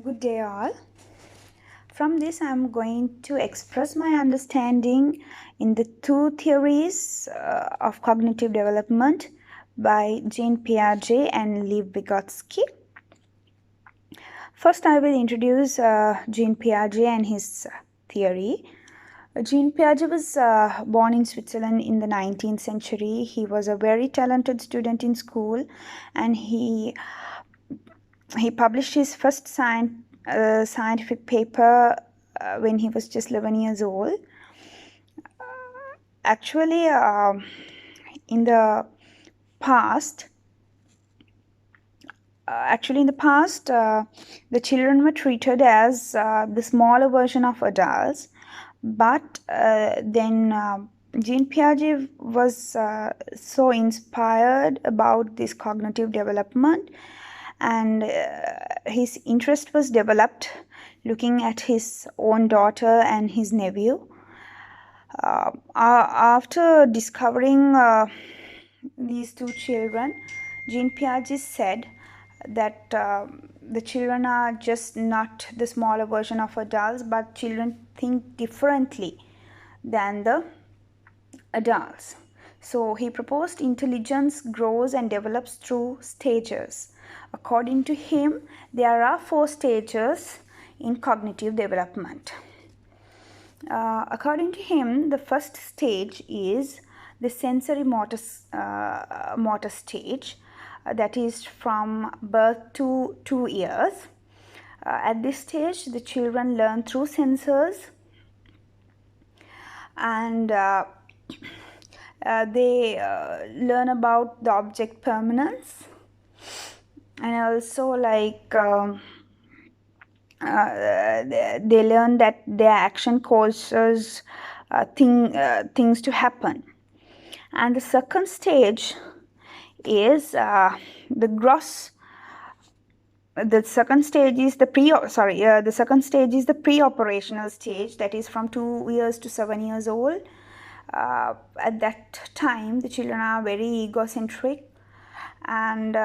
Good day, all. From this, I am going to express my understanding in the two theories of cognitive development by Jean Piaget and Vygotsky. First, I will introduce Jean Piaget and his theory. Jean Piaget was born in Switzerland in the 19th century. He was a very talented student in school, and he published his first scientific paper when he was just 11 years old. Actually, in the past, the children were treated as the smaller version of adults, but then Jean Piaget was so inspired about this cognitive development, and his interest was developed looking at his own daughter and his nephew. After discovering these two children, Jean Piaget said that the children are just not the smaller version of adults, but children think differently than the adults. So he proposed intelligence grows and develops through stages. According to him, there are 4 stages in cognitive development. According to him, the first stage is the sensory motor stage, that is from birth to 2 years. At this stage, the children learn through sensors, and they learn about the object permanence, and also they learn that their action causes things to happen. And the second stage is the gross. The second stage is the pre-operational stage, that is from 2 years to 7 years old. At that time, the children are very egocentric, and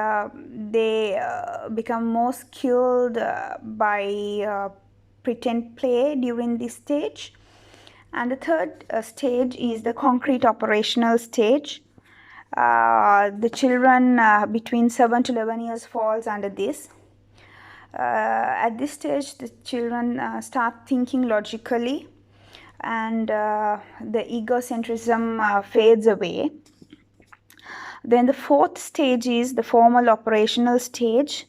they become more skilled by pretend play during this stage. And the third stage is the concrete operational stage. The children between 7 to 11 years falls under this. At this stage, the children start thinking logically, and the egocentrism fades away. Then the fourth stage is the formal operational stage,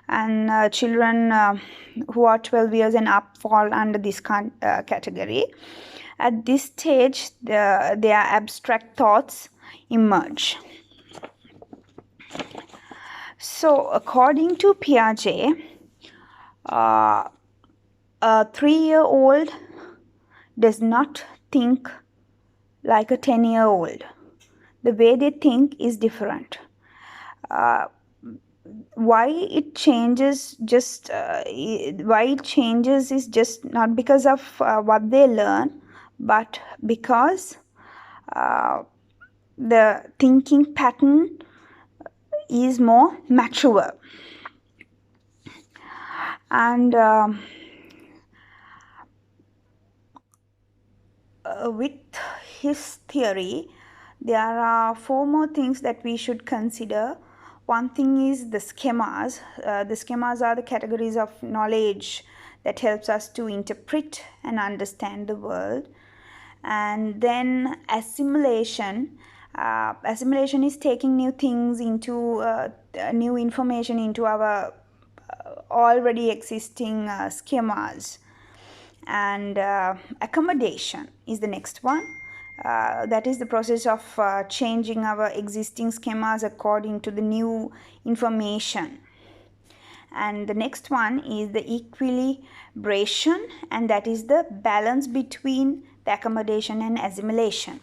and children who are 12 years and up fall under this category. At this stage, their abstract thoughts emerge. So, according to Piaget, a 3-year-old does not think like a 10-year-old. The way they think is different. Why it changes is just not because of what they learn, but because the thinking pattern is more mature. And with his theory, there are 4 more things that we should consider. One thing is the schemas. The schemas are the categories of knowledge that helps us to interpret and understand the world. And then assimilation. Assimilation is taking new things into new information into our already existing schemas. And accommodation is the next one. That is the process of changing our existing schemas according to the new information. And the next one is the equilibration, and that is the balance between the accommodation and assimilation.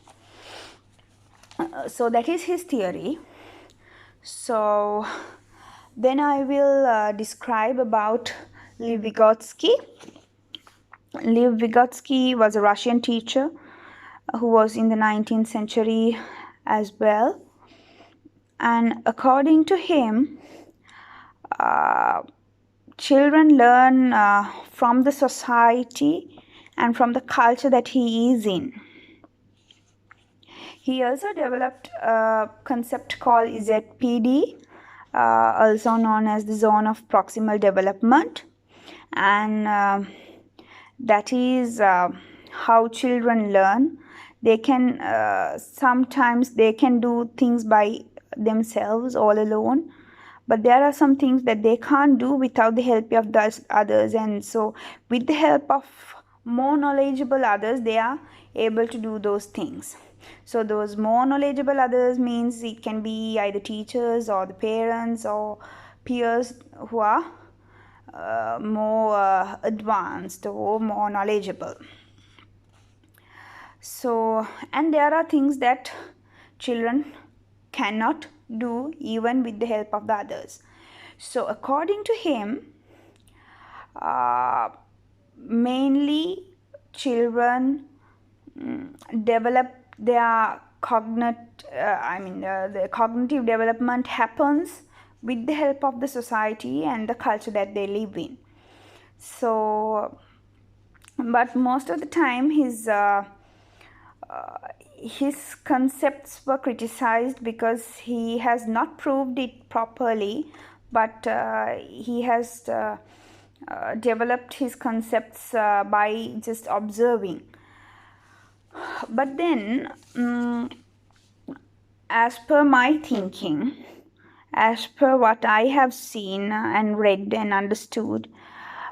So that is his theory. So then I will describe about Lev Vygotsky. Lev Vygotsky was a Russian teacher who was in the 19th century as well. And according to him, children learn from the society and from the culture that he is in. He also developed a concept called ZPD, also known as the zone of proximal development, and that is how children learn. They can sometimes they can do things by themselves all alone, but there are some things that they can't do without the help of those others, and so with the help of more knowledgeable others they are able to do those things. So those more knowledgeable others means it can be either teachers or the parents or peers who are more advanced or more knowledgeable. So, and there are things that children cannot do even with the help of the others. So according to him, mainly children develop their the cognitive development happens with the help of the society and the culture that they live in. So, but most of the time his concepts were criticized because he has not proved it properly, but he has developed his concepts by just observing. But then, as per my thinking, as per what I have seen and read and understood,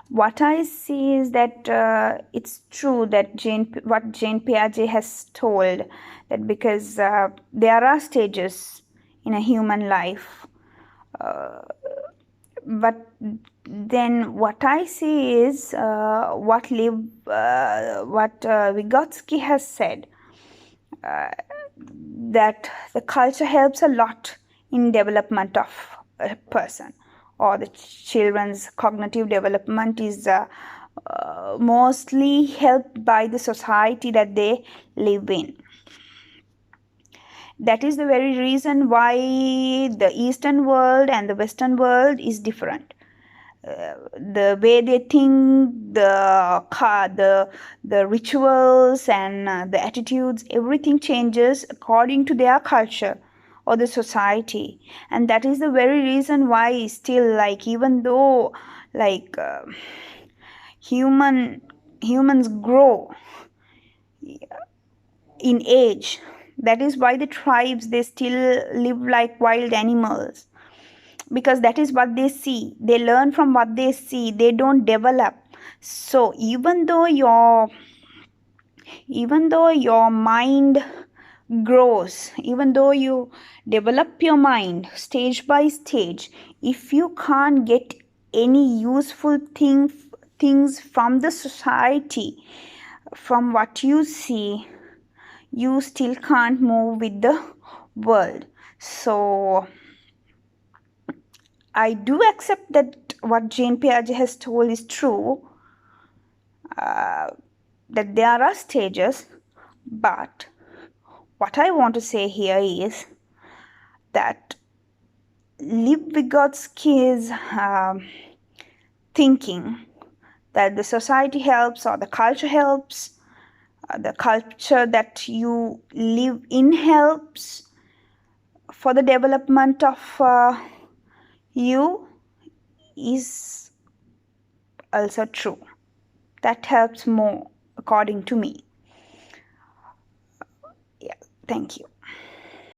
what I see is that it's true that what Jane Piaget has told, that because there are stages in a human life, but then what I see is what Vygotsky has said, that the culture helps a lot in development of a person, or the children's cognitive development is mostly helped by the society that they live in. That is the very reason why the Eastern world and the Western world is different. The way they think, the rituals and the attitudes, everything changes according to their culture or the society, and that is the very reason why still, like, even though like humans grow in age, that is why the tribes, they still live like wild animals, because that is what they see. They learn from what they see, they don't develop. So even though your mind grows, even though you develop your mind stage by stage, if you can't get any useful things from the society, from what you see, you still can't move with the world. So I do accept that what Jane Piaget has told is true, that there are stages, but what I want to say here is that Liv Vygotsky's thinking that the society helps or the culture helps, the culture that you live in helps for the development of you, is also true. That helps more according to me. Yeah, thank you.